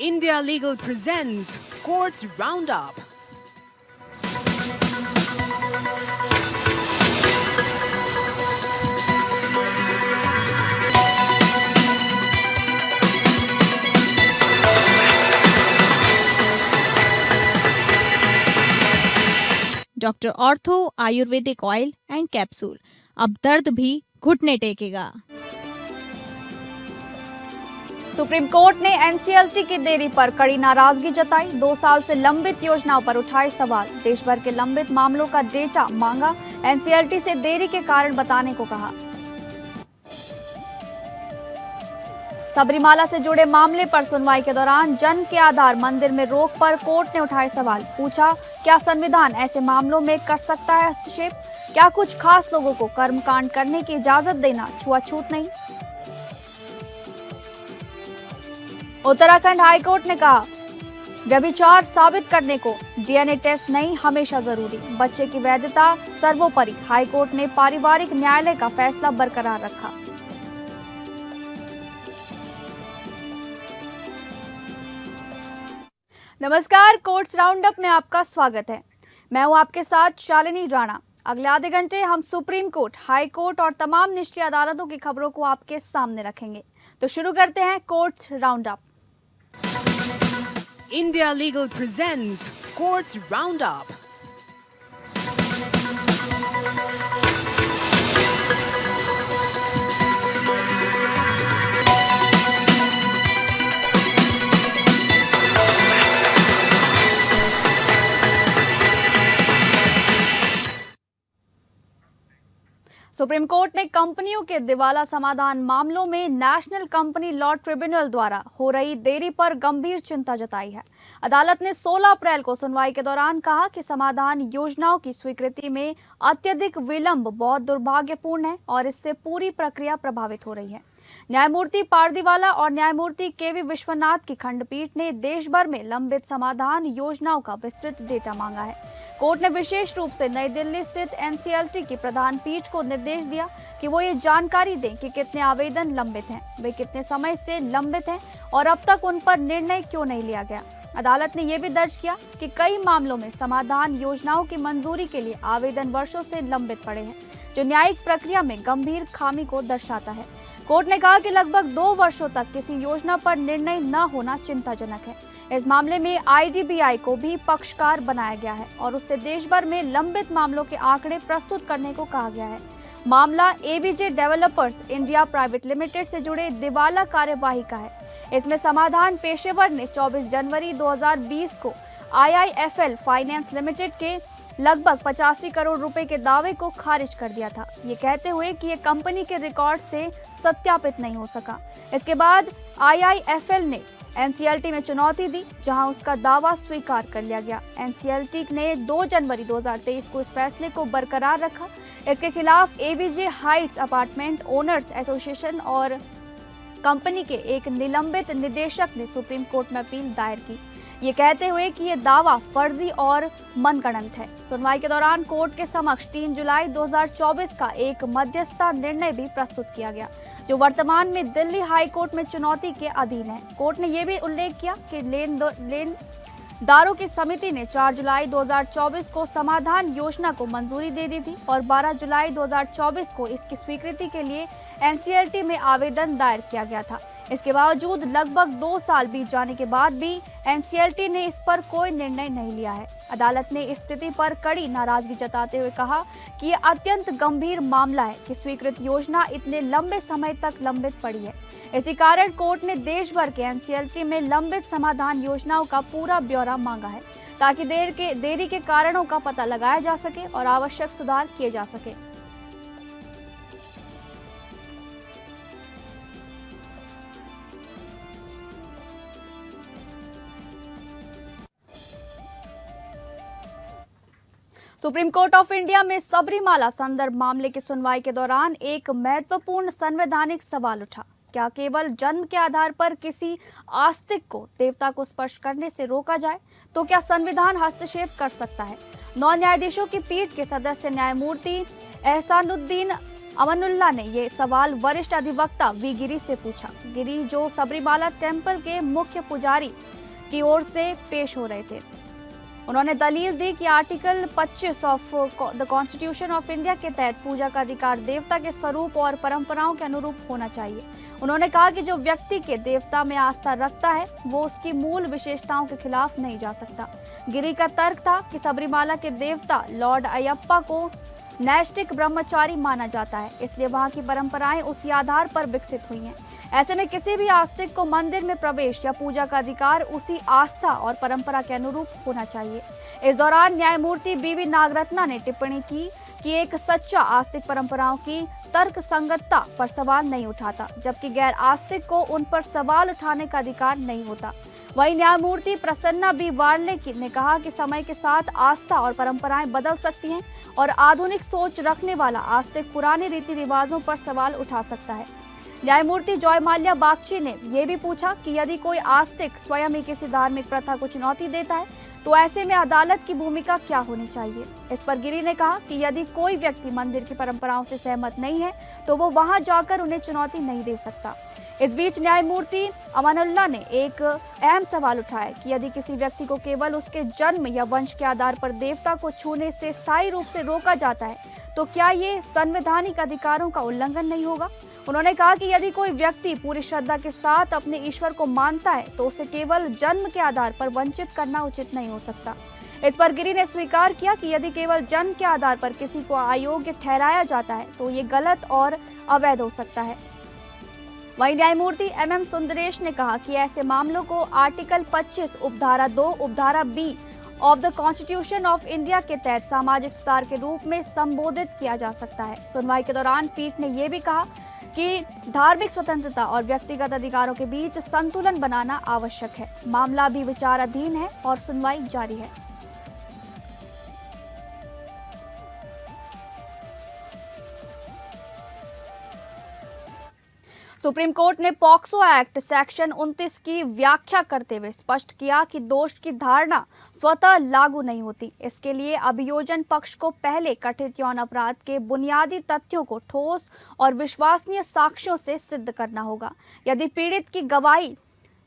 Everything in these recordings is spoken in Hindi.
India Legal presents Courts Roundup. Doctor ortho Ayurvedic oil and capsule, अब दर्द भी घुटने टेकेगा। सुप्रीम कोर्ट ने एनसीएलटी की देरी पर कड़ी नाराजगी जताई। 2 साल से लंबित योजनाओं पर उठाए सवाल। देश भर के लंबित मामलों का डेटा मांगा। एनसीएलटी से देरी के कारण बताने को कहा। सबरीमाला से जुड़े मामले पर सुनवाई के दौरान जन्म के आधार मंदिर में रोक पर कोर्ट ने उठाए सवाल। पूछा, क्या संविधान ऐसे मामलों में कर सकता है हस्तक्षेप? क्या कुछ खास लोगों को कर्मकांड करने की इजाजत देना छुआछूत नहीं? उत्तराखंड हाईकोर्ट ने कहा, व्यभिचार साबित करने को डीएनए टेस्ट नहीं हमेशा जरूरी, बच्चे की वैधता सर्वोपरि। हाईकोर्ट ने पारिवारिक न्यायालय का फैसला बरकरार रखा। नमस्कार, कोर्ट्स राउंडअप में आपका स्वागत है। मैं हूं आपके साथ शालिनी राणा। अगले आधे घंटे हम सुप्रीम कोर्ट, हाई कोर्ट और तमाम निचली अदालतों की खबरों को आपके सामने रखेंगे। तो शुरू करते हैं courts roundup. India Legal presents Courts Roundup. Supreme court ने कंपनियों के दिवाला समाधान मामलों में नेशनल कंपनी लॉ ट्रिब्यूनल द्वारा हो रही देरी पर गंभीर चिंता जताई है। अदालत ने 16 अप्रैल को सुनवाई के दौरान कहा कि समाधान योजनाओं की स्वीकृति में अत्यधिक विलंब बहुत दुर्भाग्यपूर्ण है और इससे पूरी प्रक्रिया प्रभावित हो रही है। न्यायमूर्ति पारदीवाला और न्यायमूर्ति केवी विश्वनाथ की खंडपीठ ने देश भर में लंबित समाधान योजनाओं का विस्तृत डेटा मांगा है। कोर्ट ने विशेष रूप से नई दिल्ली स्थित एनसीएलटी की प्रधान पीठ को निर्देश दिया कि वो ये जानकारी दें कि कितने आवेदन लंबित हैं, वे कितने समय से लंबित हैं और अब तक उन पर निर्णय क्यों नहीं लिया गया। अदालत ने यह भी दर्ज किया कि कई मामलों में समाधान योजनाओं की मंजूरी के लिए आवेदन वर्षों से लंबित पड़े हैं, जो न्यायिक प्रक्रिया में गंभीर खामी को दर्शाता है। कोर्ट ने कहा कि लगभग 2 वर्षों तक किसी योजना पर निर्णय न होना चिंताजनक है। इस मामले में आईडीबीआई को भी पक्षकार बनाया गया है और उससे देश भर में लंबित मामलों के आंकड़े प्रस्तुत करने को कहा गया है। मामला ABJ developers India private limited से जुड़े दिवाला कार्यवाही का है। इसमें समाधान पेशेवर ने 24 जनवरी 2020 को आईआईएफएल फाइनेंस लिमिटेड के लगभग 85 करोड़ रुपए के दावे को खारिज कर दिया था, ये कहते हुए कि ये कंपनी के रिकॉर्ड से सत्यापित नहीं हो सका। इसके बाद आईआईएफएल ने एनसीएलटी में चुनौती दी, जहां उसका दावा स्वीकार कर लिया गया। एनसीएलटी ने 2 जनवरी 2023 को इस फैसले को बरकरार रखा। इसके खिलाफ ABJ Heights apartment owners association और कंपनी के एक निलंबित निदेशक ने सुप्रीम कोर्ट में अपील दायर की, ये कहते हुए कि ये दावा फर्जी और मनगढ़ंत है। सुनवाई के दौरान कोर्ट के समक्ष 3 जुलाई 2024 का एक मध्यस्थता निर्णय भी प्रस्तुत किया गया, जो वर्तमान में दिल्ली हाई कोर्ट में चुनौती के अधीन है। कोर्ट ने यह भी उल्लेख किया कि लेनदारों की समिति ने 4 जुलाई 2024 को समाधान योजना को मंजूरी दे दी थी और 12 जुलाई 2024 को इसकी स्वीकृति के लिए एनसीएलटी में आवेदन दायर किया गया था। इसके बावजूद लगभग 2 साल बीत जाने के बाद भी एनसीएलटी ने इस पर कोई निर्णय नहीं लिया है। अदालत ने इस स्थिति पर कड़ी नाराजगी जताते हुए कहा कि यह अत्यंत गंभीर मामला है कि स्वीकृत योजना इतने लंबे समय तक लंबित पड़ी है। इसी कारण कोर्ट ने देश भर के एनसीएलटी में लंबित समाधान योजनाओं का पूरा ब्यौरा मांगा है, ताकि देरी के कारणों का पता लगाया जा सके और आवश्यक सुधार किए जा सके। सुप्रीम कोर्ट ऑफ इंडिया में सबरीमाला संदर्भ मामले की सुनवाई के दौरान एक महत्वपूर्ण संवैधानिक सवाल उठा। क्या केवल जन्म के आधार पर किसी आस्तिक को देवता को स्पर्श करने से रोका जाए तो क्या संविधान हस्तक्षेप कर सकता है? 9 न्यायाधीशों की पीठ के सदस्य न्यायमूर्ति एहसानुद्दीन अमनुल्लाह ने ये सवाल वरिष्ठ अधिवक्ता वी गिरी से पूछा। गिरी, जो सबरीमाला टेम्पल के मुख्य पुजारी की ओर से पेश हो रहे थे। उन्होंने दलील दी कि article 25 of the constitution of India के तहत पूजा का अधिकार देवता के स्वरूप और परंपराओं के अनुरूप होना चाहिए। उन्होंने कहा कि जो व्यक्ति के देवता में आस्था रखता है वो उसकी मूल विशेषताओं के खिलाफ नहीं जा सकता। गिरी का तर्क था कि सबरीमाला के देवता लॉर्ड अयप्पा को नैष्ठिक ब्रह्मचारी माना जाता है, इसलिए वहां की परंपराएं उसी आधार पर विकसित हुई हैं। ऐसे में किसी भी आस्तिक को मंदिर में प्रवेश या पूजा का अधिकार उसी आस्था और परंपरा के अनुरूप होना चाहिए। इस दौरान न्यायमूर्ति बीवी नागरत्ना ने टिप्पणी की कि एक सच्चा आस्तिक परंपराओं की तर्क संगतता पर सवाल नहीं उठाता, जबकि गैर आस्तिक को उन पर सवाल उठाने का अधिकार नहीं होता। वहीं न्यायमूर्ति प्रसन्ना बी वार्ले ने कहा कि समय के साथ आस्था और परंपराएं बदल सकती हैं और आधुनिक सोच रखने वाला आस्तिक पुराने रीति रिवाजों पर सवाल उठा सकता है। न्यायमूर्ति जॉय माल्या बागची ने यह भी पूछा कि यदि कोई आस्तिक स्वयं ही किसी धार्मिक प्रथा को चुनौती देता है तो ऐसे में अदालत की भूमिका क्या होनी चाहिए। इस पर गिरी ने कहा कि यदि कोई व्यक्ति मंदिर की परंपराओं से सहमत नहीं है तो वो वहां जाकर उन्हें चुनौती नहीं दे सकता। इस बीच न्यायमूर्ति अमानुल्लाह ने एक अहम सवाल उठाया कि यदि किसी व्यक्ति को केवल उसके जन्म या वंश के आधार पर देवता को छूने से स्थायी रूप से रोका जाता है तो क्या ये संवैधानिक अधिकारों का उल्लंघन नहीं होगा। उन्होंने कहा कि यदि कोई व्यक्ति पूरी श्रद्धा के साथ अपने ईश्वर को मानता है तो उसे केवल जन्म के आधार पर वंचित करना उचित नहीं हो सकता। इस पर गिरी ने स्वीकार किया कि यदि केवल जन्म के आधार पर किसी को अयोग्य ठहराया जाता है तो ये गलत और अवैध हो सकता है। वहीं न्यायमूर्ति MM सुंदरेश ने कहा कि ऐसे मामलों को article 25 उपधारा 2 उपधारा B of the constitution of India के तहत सामाजिक सुधार के रूप में संबोधित किया जा सकता है। सुनवाई के दौरान पीठ ने यह भी कहा कि धार्मिक स्वतंत्रता और व्यक्तिगत अधिकारों के बीच संतुलन बनाना आवश्यक है। मामला भी विचाराधीन है और सुनवाई जारी है। सुप्रीम कोर्ट ने पॉक्सो एक्ट सेक्शन 29 की व्याख्या करते हुए स्पष्ट किया कि दोष की धारणा स्वतः लागू नहीं होती। इसके लिए अभियोजन पक्ष को पहले कथित यौन अपराध के बुनियादी तथ्यों को ठोस और विश्वसनीय साक्ष्यों से सिद्ध करना होगा। यदि पीड़ित की गवाही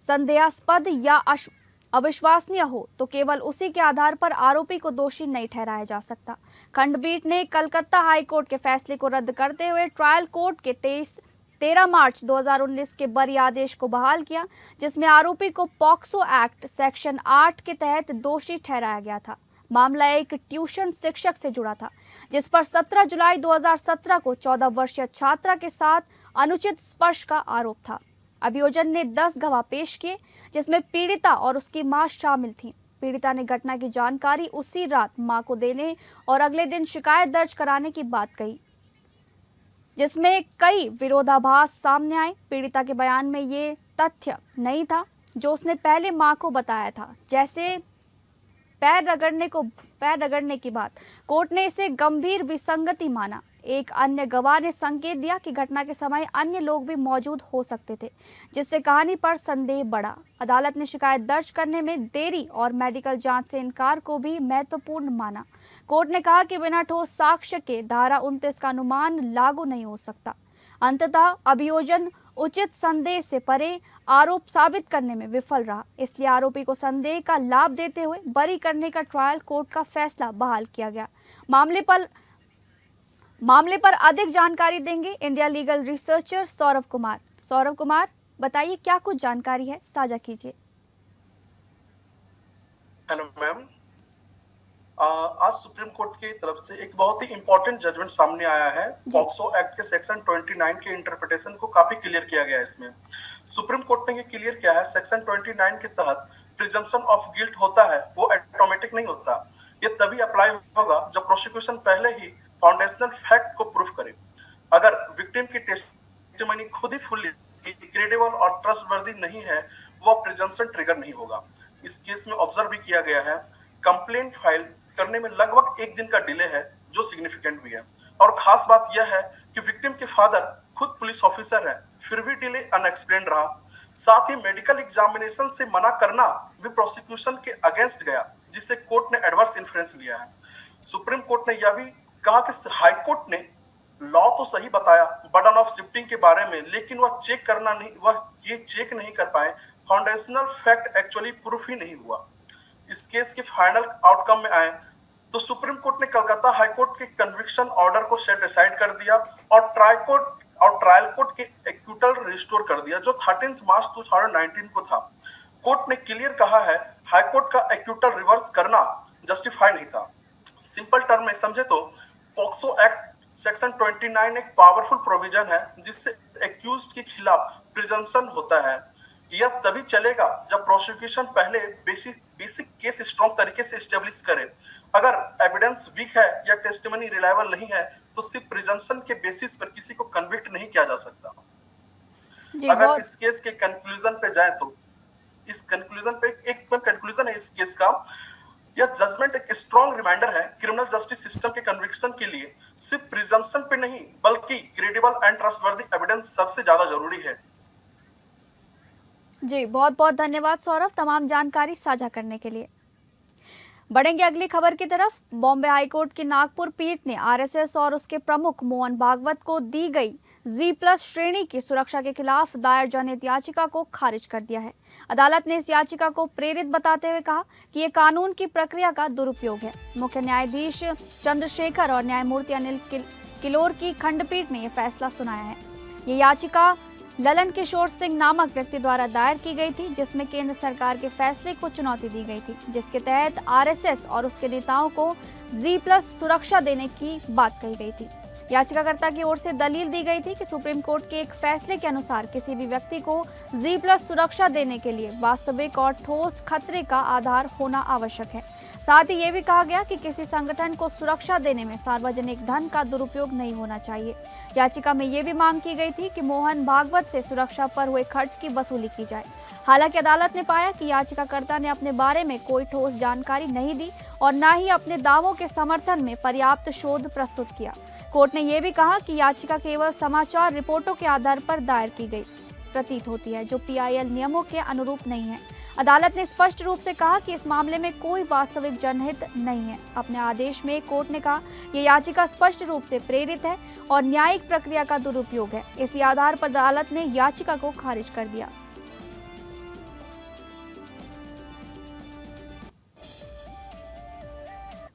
संदेहास्पद या अविश्वसनीय हो तो केवल उसी के आधार पर आरोपी को दोषी नहीं ठहराया जा सकता। खंडपीठ ने कलकत्ता हाईकोर्ट के फैसले को रद्द करते हुए ट्रायल कोर्ट के 13 मार्च 2019 के बरी आदेश को बहाल किया, जिसमें आरोपी को पॉक्सो एक्ट सेक्शन 8 के तहत दोषी ठहराया गया था। मामला एक ट्यूशन शिक्षक से जुड़ा था, जिस पर 17 जुलाई 2017 को 14 वर्षीय छात्रा के साथ अनुचित स्पर्श का आरोप था। अभियोजन ने 10 गवाह पेश किए, जिसमें पीड़िता और उसकी मां शामिल थीं। पीड़िता ने घटना की जानकारी उसी रात मां को देने और अगले दिन शिकायत दर्ज कराने की बात कही, जिसमें कई विरोधाभास सामने आए। पीड़िता के बयान में ये तथ्य नहीं था जो उसने पहले मां को बताया था, जैसे पैर रगड़ने की बात। कोर्ट ने इसे गंभीर विसंगति माना। एक अन्य गवाह ने संकेत दिया कि घटना के समय अन्य लोग भी मौजूद हो सकते थे, जिससे कहानी पर संदेह बढ़ा। अदालत ने शिकायत दर्ज करने में देरी और मेडिकल जांच से इनकार को भी महत्वपूर्ण माना। कोर्ट ने कहा कि बिना ठोस साक्ष्य के धारा 29 का अनुमान लागू नहीं हो सकता। अंततः अभियोजन उचित संदेह से परे आरोप साबित करने में विफल रहा, इसलिए आरोपी को संदेह का लाभ देते हुए बरी करने का ट्रायल कोर्ट का फैसला बहाल किया गया। मामले पर अधिक जानकारी देंगे India legal researcher Saurabh Kumar. Saurabh Kumar, बताइए क्या कुछ जानकारी है, साझा कीजिए। हेलो मैम, आज सुप्रीम कोर्ट की तरफ से एक बहुत ही इंपॉर्टेंट जजमेंट सामने आया है। पॉक्सो एक्ट के सेक्शन 29 के इंटरप्रिटेशन को काफी क्लियर किया गया है। इसमें सुप्रीम कोर्ट ने ये क्लियर किया है, सेक्शन 29 के तहत प्रिजम्पशन ऑफ गिल्ट होता है, वो ऑटोमेटिक नहीं होता। ये तभी अप्लाई होगा जब प्रोसिक्यूशन पहले ही फाउंडेशनल फैक्ट को प्रूफ करे। अगर विक्टिम की टेस्टिमनी खुद ही फुल्ली क्रेडिबल और ट्रस्टवर्दी नहीं है, वो प्रिजम्पशन ट्रिगर नहीं होगा। इस केस में ऑब्जर्व भी किया गया है, कंप्लेंट फाइल करने में लगभग 1 दिन का डिले है, जो सिग्निफिकेंट भी है। और खास बात यह है कि विक्टिम के फादर खुद पुलिस ऑफिसर है, फिर भी डिले अनएक्सप्लेन रहा। साथ ही मेडिकल एग्जामिनेशन से मना करना भी प्रोसिक्यूशन के अगेंस्ट गया, जिससे कोर्ट ने एडवर्स इन्फ्लुएंस लिया है। सुप्रीम कोर्ट ने यह भी कहा कि हाई कोर्ट ने लॉ तो सही बताया बर्डन ऑफ शिफ्टिंग के बारे में, लेकिन वह ये चेक नहीं कर पाए फाउंडेशनल फैक्ट एक्चुअली प्रूफ ही नहीं हुआ। इस केस के फाइनल आउटकम में आए तो सुप्रीम कोर्ट ने कलकत्ता हाई कोर्ट के कन्विक्शन ऑर्डर को सेट असाइड कर दिया और ट्रायल कोर्ट के एक्यूटल रिस्टोर कर दिया जो 13 मार्च 2019 को था। कोर्ट ने क्लियर कहा है हाई कोर्ट का एक्यूटल रिवर्स करना जस्टिफाई नहीं था। सिंपल टर्म में समझे तो पॉक्सो एक्ट सेक्शन 29 एक पावरफुल प्रोविजन है जिससे एक्यूज्ड के खिलाफ प्रिजम्पशन होता है। यह तभी चलेगा जब प्रोसिक्यूशन पहले बेसिक केस स्ट्रॉन्ग तरीके से एस्टेब्लिश करे। अगर एविडेंस वीक है या टेस्टिमनी रिलायबल नहीं है तो सिर्फ प्रिजम्पशन के बेसिस पर किसी को कन्विक्ट नहीं किया जा सकता। अगर इस केस के कंक्लूजन पे जाए तो इस कंक्लूजन पे एक कंक्लूजन है इस केस का, यह जजमेंट एक स्ट्रॉन्ग रिमाइंडर है क्रिमिनल जस्टिस सिस्टम के कन्विक्शन के लिए सिर्फ प्रिजम्पशन पे नहीं बल्कि क्रेडिबल एंड ट्रस्टवर्दी एविडेंस सबसे ज्यादा जरूरी है। जी बहुत बहुत धन्यवाद सौरभ तमाम जानकारी साझा करने के लिए। बढ़ेंगे अगली खबर की तरफ। बॉम्बे हाईकोर्ट की नागपुर पीठ ने आरएसएस और उसके प्रमुख मोहन भागवत को दी गई G+ श्रेणी की सुरक्षा के खिलाफ दायर जनहित याचिका को खारिज कर दिया है। अदालत ने इस याचिका को प्रेरित बताते हुए कहा कि ये कानून की प्रक्रिया का दुरुपयोग है। मुख्य न्यायाधीश चंद्रशेखर और न्यायमूर्ति अनिल किलोर की खंडपीठ ने यह फैसला सुनाया है। ये याचिका ललन किशोर सिंह नामक व्यक्ति द्वारा दायर की गई थी जिसमें केंद्र सरकार के फैसले को चुनौती दी गई थी जिसके तहत आरएसएस और उसके नेताओं को G+ सुरक्षा देने की बात कही गई थी। याचिकाकर्ता की ओर से दलील दी गई थी कि सुप्रीम कोर्ट के एक फैसले के अनुसार किसी भी व्यक्ति को G+ सुरक्षा देने के लिए वास्तविक और ठोस खतरे का आधार होना आवश्यक है। साथ ही ये भी कहा गया कि किसी संगठन को सुरक्षा देने में सार्वजनिक धन का दुरुपयोग नहीं होना चाहिए। याचिका में ये भी मांग की गई थी कि मोहन भागवत से सुरक्षा पर हुए खर्च की वसूली की जाए। हालांकि अदालत ने पाया कि याचिकाकर्ता ने अपने बारे में कोई ठोस जानकारी नहीं दी और न ही अपने दावों के समर्थन में पर्याप्त शोध प्रस्तुत किया। कोर्ट ने यह भी कहा कि याचिका केवल समाचार रिपोर्टों के आधार पर दायर की गई प्रतीत होती है जो PIL नियमों के अनुरूप नहीं है। अदालत ने स्पष्ट रूप से कहा कि इस मामले में कोई वास्तविक जनहित नहीं है। अपने आदेश में कोर्ट ने कहा यह याचिका स्पष्ट रूप से प्रेरित है और न्यायिक प्रक्रिया का दुरुपयोग है। इसी आधार पर अदालत ने याचिका को खारिज कर दिया।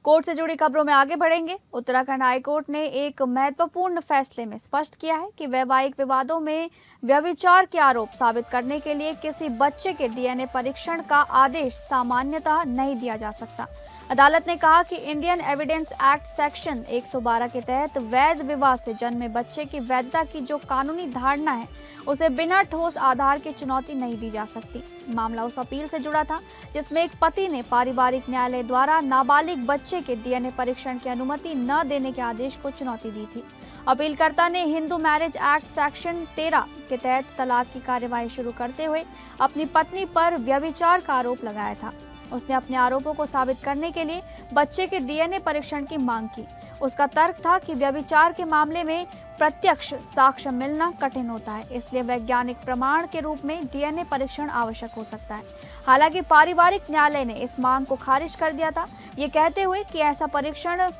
कोर्ट से जुड़ी खबरों में आगे बढ़ेंगे। उत्तराखंड हाईकोर्ट ने एक महत्वपूर्ण फैसले में स्पष्ट किया है कि वैवाहिक विवादों में व्यभिचार के आरोप साबित करने के लिए किसी बच्चे के DNA परीक्षण का आदेश सामान्यतः नहीं दिया जा सकता। अदालत ने कहा कि इंडियन एविडेंस एक्ट सेक्शन 112 के तहत वैध विवाह से जन्मे बच्चे की वैधता की जो कानूनी धारणा है उसे बिना ठोस आधार के चुनौती नहीं दी जा सकती। मामला उस अपील से जुड़ा था जिसमें एक पति ने पारिवारिक न्यायालय द्वारा नाबालिग बच्चे के DNA परीक्षण की अनुमति न देने के आदेश को चुनौती दी थी। अपीलकर्ता ने हिंदू मैरिज एक्ट सेक्शन 13 के तहत तलाक की कार्यवाही शुरू करते हुए अपनी पत्नी पर व्यभिचार का आरोप लगाया था। उसने अपने आरोपों को साबित करने के लिए बच्चे के DNA परीक्षण की मांग की। उसका तर्क था कि व्यभिचार के मामले में प्रत्यक्ष साक्ष्य मिलना कठिन होता है, इसलिए वैज्ञानिक प्रमाण के रूप में DNA परीक्षण आवश्यक हो सकता है। हालांकि पारिवारिक न्यायालय ने इस मांग को खारिज कर दिया था, ये कहते हुए कि ऐसा परीक्षण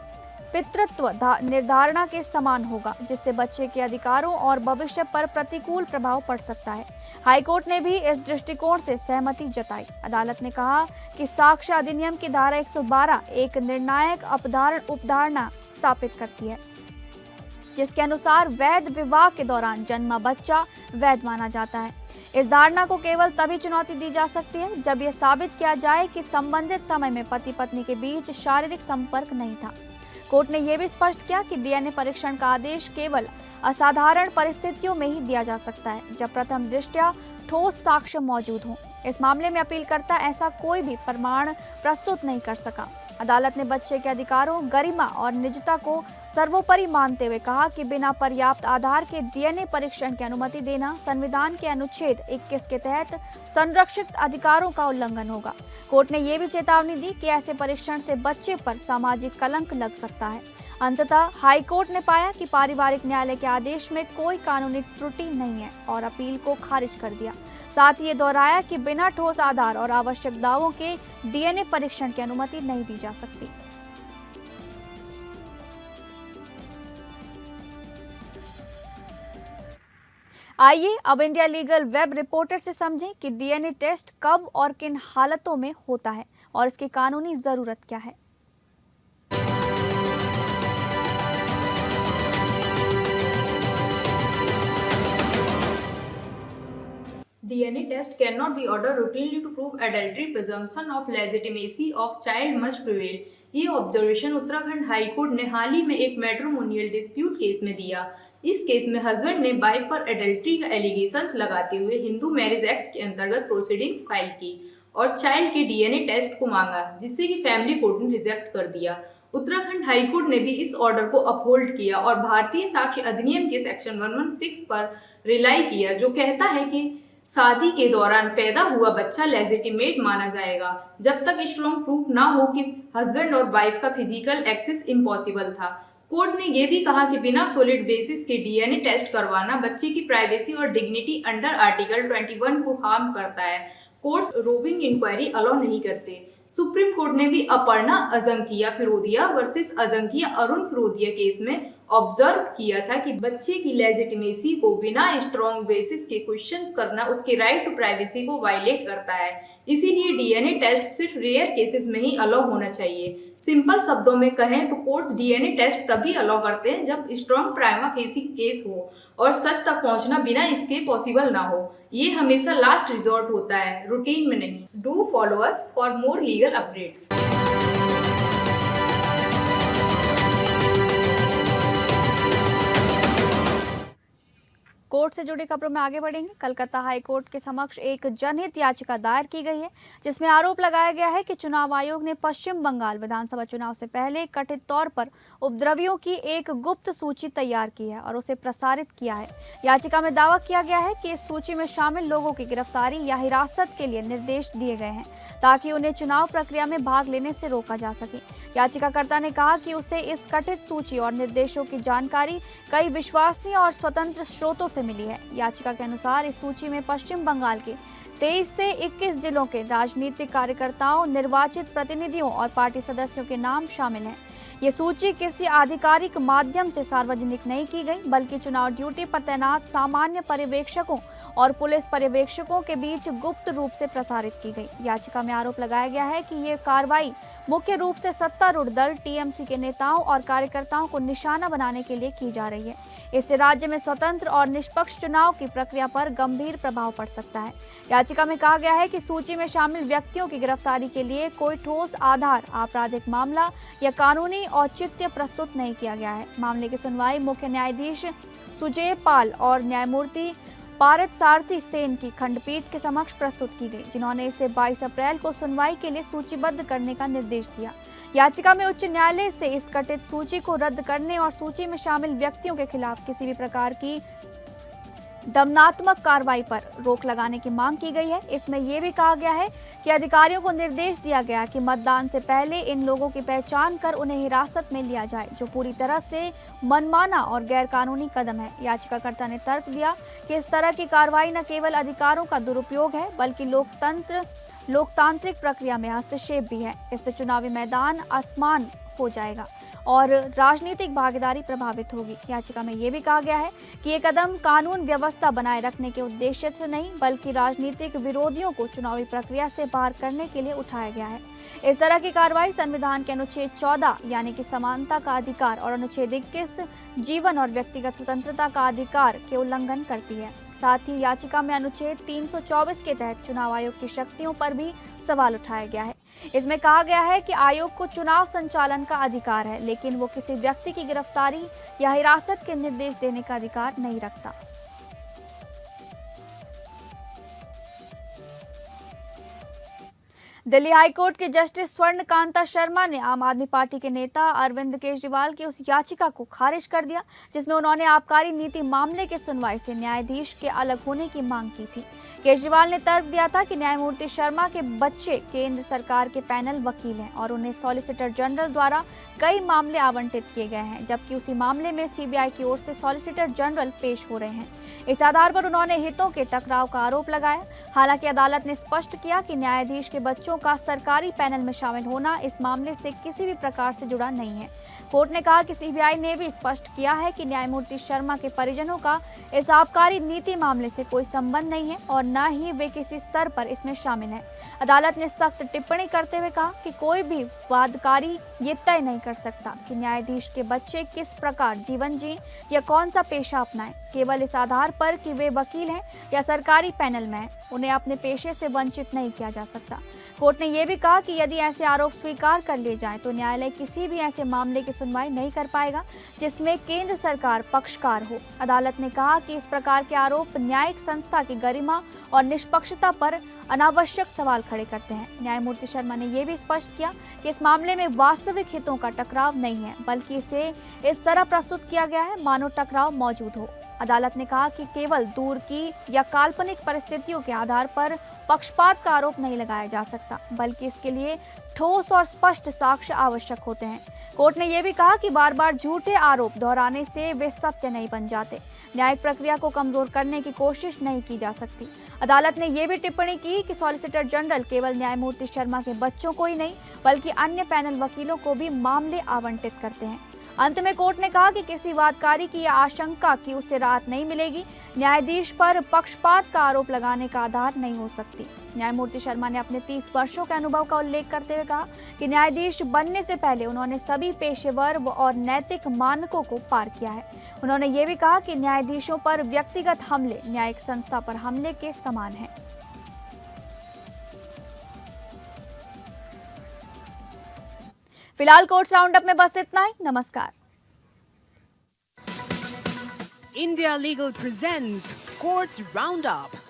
पितृत्व निर्धारणा के समान होगा जिससे बच्चे के अधिकारों और भविष्य पर प्रतिकूल प्रभाव पड़ सकता है। हाईकोर्ट ने भी इस दृष्टिकोण से सहमति जताई। अदालत ने कहा कि साक्ष्य अधिनियम की धारा 112 एक निर्णायक उपधारणा स्थापित करती है जिसके अनुसार वैध विवाह के दौरान जन्मा बच्चा वैध माना जाता है। इस धारणा को केवल तभी चुनौती दी जा सकती है जब यह साबित किया जाए कि संबंधित समय में पति पत्नी के बीच शारीरिक संपर्क नहीं था। कोर्ट ने यह भी स्पष्ट किया कि DNA परीक्षण का आदेश केवल असाधारण परिस्थितियों में ही दिया जा सकता है जब प्रथम दृष्टया ठोस साक्ष्य मौजूद हों। इस मामले में अपीलकर्ता ऐसा कोई भी प्रमाण प्रस्तुत नहीं कर सका। अदालत ने बच्चे के अधिकारों, गरिमा और निजता को सर्वोपरि मानते हुए कहा कि बिना पर्याप्त आधार के DNA परीक्षण की अनुमति देना संविधान के अनुच्छेद 21 के तहत संरक्षित अधिकारों का उल्लंघन होगा। कोर्ट ने यह भी चेतावनी दी कि ऐसे परीक्षण से बच्चे पर सामाजिक कलंक लग सकता है। अंततः हाईकोर्ट ने पाया कि पारिवारिक न्यायालय के आदेश में कोई कानूनी त्रुटि नहीं है और अपील को खारिज कर दिया। साथ ही ये दोहराया कि बिना ठोस आधार और आवश्यक दावों के DNA परीक्षण की अनुमति नहीं दी जा सकती। आइए अब इंडिया लीगल वेब रिपोर्टर से समझें कि डीएनए टेस्ट कब और किन हालतों में होता है और इसकी कानूनी जरूरत क्या है। DNA test cannot be ordered routinely to prove adultery. Presumption of legitimacy of child must prevail. ये ऑब्जर्वेशन उत्तराखंड हाई कोर्ट ने हाल ही में एक मैट्रिमोनियल डिस्प्यूट केस में दिया। इस केस में हस्बैंड ने वाइफ पर एडल्ट्री का एलिगेशंस लगाते हुए हिंदू मैरिज एक्ट के अंतर्गत प्रोसीडिंग्स फाइल की और चाइल्ड के डीएनए टेस्ट को मांगा, जिससे कि फैमिली कोर्ट ने रिजेक्ट कर दिया। उत्तराखंड हाई कोर्ट ने भी इस ऑर्डर को अपहोल्ड किया और भारतीय साक्ष्य अधिनियम के सेक्शन 116 पर रिलाई किया, जो कहता है कि शादी के दौरान पैदा हुआ बच्चा लेजिटिमेट माना जाएगा जब तक स्ट्रॉन्ग प्रूफ ना हो कि हस्बैंड और वाइफ का फिजिकल एक्सेस इम्पॉसिबल था। कोर्ट ने यह भी कहा कि बिना सॉलिड बेसिस के डीएनए टेस्ट करवाना बच्चे की प्राइवेसी और डिग्निटी अंडर आर्टिकल 21 को हार्म करता है। कोर्ट्स रोविंग इंक्वायरी अलाउ नहीं करते। सुप्रीम कोर्ट ने भी अपर्णा अजंकिया फिरोदिया वर्सेस अजंकिया अरुण फिरोदिया केस में ऑब्जर्व किया था कि बच्चे की लेजिटिमेसी को बिना स्ट्रॉन्ग बेसिस के क्वेश्चंस करना उसके राइट टू प्राइवेसी को वायलेट करता है। इसीलिए डीएनए टेस्ट सिर्फ रेयर केसेस में ही अलाउ होना चाहिए। सिंपल शब्दों में कहें तो कोर्ट्स डीएनए टेस्ट तभी अलाउ करते हैं जब स्ट्रॉन्ग प्राइमा फेसी केस हो और सच तक पहुंचना बिना इसके पॉसिबल ना हो। ये हमेशा लास्ट रिजॉर्ट होता है, रूटीन में नहीं। Do follow us for more legal updates. Court से जुड़ी खबरों में आगे बढ़ेंगे। कलकत्ता हाई कोर्ट के समक्ष एक जनहित याचिका दायर की गई है, जिसमें आरोप लगाया गया है कि चुनाव आयोग ने पश्चिम बंगाल विधानसभा चुनाव से पहले कथित तौर पर उपद्रवियों की एक गुप्त सूची तैयार की है और उसे प्रसारित किया है। याचिका में दावा किया गया है कि इस सूची में शामिल लोगों की गिरफ्तारी या हिरासत के लिए निर्देश दिए गए हैं ताकि उन्हें चुनाव प्रक्रिया में भाग लेने से रोका जा सके। याचिकाकर्ता ने कहा कि उसे इस कथित सूची और निर्देशों की जानकारी कई विश्वसनीय और स्वतंत्र स्रोतों से मिली है। याचिका के अनुसार इस सूची में पश्चिम बंगाल के 23 से 21 जिलों के राजनीतिक कार्यकर्ताओं, निर्वाचित प्रतिनिधियों और पार्टी सदस्यों के नाम शामिल हैं। ये सूची किसी आधिकारिक माध्यम से सार्वजनिक नहीं की गई, बल्कि चुनाव ड्यूटी पर तैनात सामान्य पर्यवेक्षकों और पुलिस पर्यवेक्षकों के बीच गुप्त रूप से प्रसारित की गई। याचिका में आरोप लगाया गया है कि ये कार्रवाई मुख्य रूप से सत्तारूढ़ दल टीएमसी के नेताओं और कार्यकर्ताओं को निशाना बनाने के लिए की जा रही है। इससे राज्य में स्वतंत्र और निष्पक्ष चुनाव की प्रक्रिया पर गंभीर प्रभाव पड़ सकता है। याचिका में कहा गया है कि सूची में शामिल व्यक्तियों की गिरफ्तारी के लिए कोई ठोस आधार, आपराधिक मामला या कानूनी औचित्य प्रस्तुत नहीं किया गया है। मामले की सुनवाई मुख्य न्यायाधीश सुजय पाल और न्यायमूर्ति पारथ सारथी सेन की खंडपीठ के समक्ष प्रस्तुत की गई, जिन्होंने इसे 22 अप्रैल को सुनवाई के लिए सूचीबद्ध करने का निर्देश दिया। याचिका में उच्च न्यायालय से इस कथित सूची को रद्द करने और सूची में शामिल व्यक्तियों के खिलाफ किसी भी प्रकार की दमनात्मक कार्रवाई पर रोक लगाने की मांग की गई है। इसमें यह भी कहा गया है कि अधिकारियों को निर्देश दिया गया कि मतदान से पहले इन लोगों की पहचान कर उन्हें हिरासत में लिया जाए, जो पूरी तरह से मनमाना और गैरकानूनी कदम है। याचिकाकर्ता ने तर्क दिया कि इस तरह की कार्रवाई न केवल अधिकारों का दुरुपयोग है, बल्कि लोकतांत्रिक प्रक्रिया में हस्तक्षेप भी है। इससे चुनावी मैदान आसमान हो जाएगा और राजनीतिक भागीदारी प्रभावित होगी। याचिका में यह भी कहा गया है कि ये कदम कानून व्यवस्था बनाए रखने के उद्देश्य से नहीं, बल्कि राजनीतिक विरोधियों को चुनावी प्रक्रिया से बाहर करने के लिए उठाया गया है। इस तरह की कार्रवाई संविधान के अनुच्छेद 14 यानी कि समानता का अधिकार और अनुच्छेद 21 जीवन और व्यक्तिगत स्वतंत्रता का अधिकार के उल्लंघन करती है। साथ ही याचिका में अनुच्छेद 324 के तहत चुनाव आयोग की शक्तियों पर भी सवाल उठाया गया है। इसमें कहा गया है कि आयोग को चुनाव संचालन का अधिकार है, लेकिन वो किसी व्यक्ति की गिरफ्तारी या हिरासत के निर्देश देने का अधिकार नहीं रखता। दिल्ली हाईकोर्ट के जस्टिस स्वर्णकांता शर्मा ने आम आदमी पार्टी के नेता अरविंद केजरीवाल की उस याचिका को खारिज कर दिया, जिसमें उन्होंने आबकारी नीति मामले की सुनवाई से न्यायाधीश के अलग होने की मांग की थी। केजरीवाल ने तर्क दिया था कि न्यायमूर्ति शर्मा के बच्चे केंद्र सरकार के पैनल वकील हैं और उन्हें सॉलिसिटर जनरल द्वारा कई मामले आवंटित किए गए हैं, जबकि उसी मामले में सीबीआई की ओर से सॉलिसिटर जनरल पेश हो रहे हैं। इस आधार पर उन्होंने हितों के टकराव का आरोप लगाया। हालांकि अदालत ने स्पष्ट किया कि न्यायाधीश के बच्चों का सरकारी पैनल में शामिल होना इस मामले से किसी भी प्रकार से जुड़ा नहीं है। कोर्ट ने कहा कि सीबीआई ने भी स्पष्ट किया है कि न्यायमूर्ति शर्मा के परिजनों का इस आबकारी नीति मामले से कोई संबंध नहीं है और न ही वे किसी स्तर पर इसमें शामिल हैं। अदालत ने सख्त टिप्पणी करते हुए कहा कि कोई भी वादकारी ये तय नहीं कर सकता कि न्यायाधीश के बच्चे किस प्रकार जीवन जिए या कौन सा पेशा अपनाएं। केवल इस आधार पर कि वे वकील हैं या सरकारी पैनल में हैं, उन्हें अपने पेशे से वंचित नहीं किया जा सकता। कोर्ट ने यह भी कहा कि यदि ऐसे आरोप स्वीकार कर लिए जाएं तो न्यायालय किसी भी ऐसे मामले की सुनवाई नहीं कर पाएगा जिसमें केंद्र सरकार पक्षकार हो। अदालत ने कहा कि इस प्रकार के आरोप न्यायिक संस्था की गरिमा और निष्पक्षता पर अनावश्यक सवाल खड़े करते हैं। न्यायमूर्ति शर्मा ने यह भी स्पष्ट किया कि इस मामले में वास्तविक हितों का टकराव नहीं है, बल्कि इसे इस तरह प्रस्तुत किया गया है मानो टकराव मौजूद हो। अदालत ने कहा कि केवल दूर की या काल्पनिक परिस्थितियों के आधार पर पक्षपात का आरोप नहीं लगाया जा सकता, बल्कि इसके लिए ठोस और स्पष्ट साक्ष्य आवश्यक होते हैं। कोर्ट ने यह भी कहा कि बार बार झूठे आरोप दोहराने से वे सत्य नहीं बन जाते। न्यायिक प्रक्रिया को कमजोर करने की कोशिश नहीं की जा सकती। अदालत ने यह भी टिप्पणी की कि सॉलिसिटर जनरल केवल न्यायमूर्ति शर्मा के बच्चों को ही नहीं बल्कि अन्य पैनल वकीलों को भी मामले आवंटित करते हैं। अंत में कोर्ट ने कहा कि किसी वादकारी की यह आशंका कि उसे राहत नहीं मिलेगी न्यायाधीश पर पक्षपात का आरोप लगाने का आधार नहीं हो सकती। न्यायमूर्ति शर्मा ने अपने 30 वर्षों के अनुभव का उल्लेख करते हुए कहा कि न्यायाधीश बनने से पहले उन्होंने सभी पेशेवर और नैतिक मानकों को पार किया है। उन्होंने ये भी कहा कि न्यायाधीशों पर व्यक्तिगत हमले न्यायिक संस्था पर हमले के समान है। फिलहाल कोर्ट्स राउंड अप में बस इतना ही। नमस्कार। India Legal presents Courts Roundup.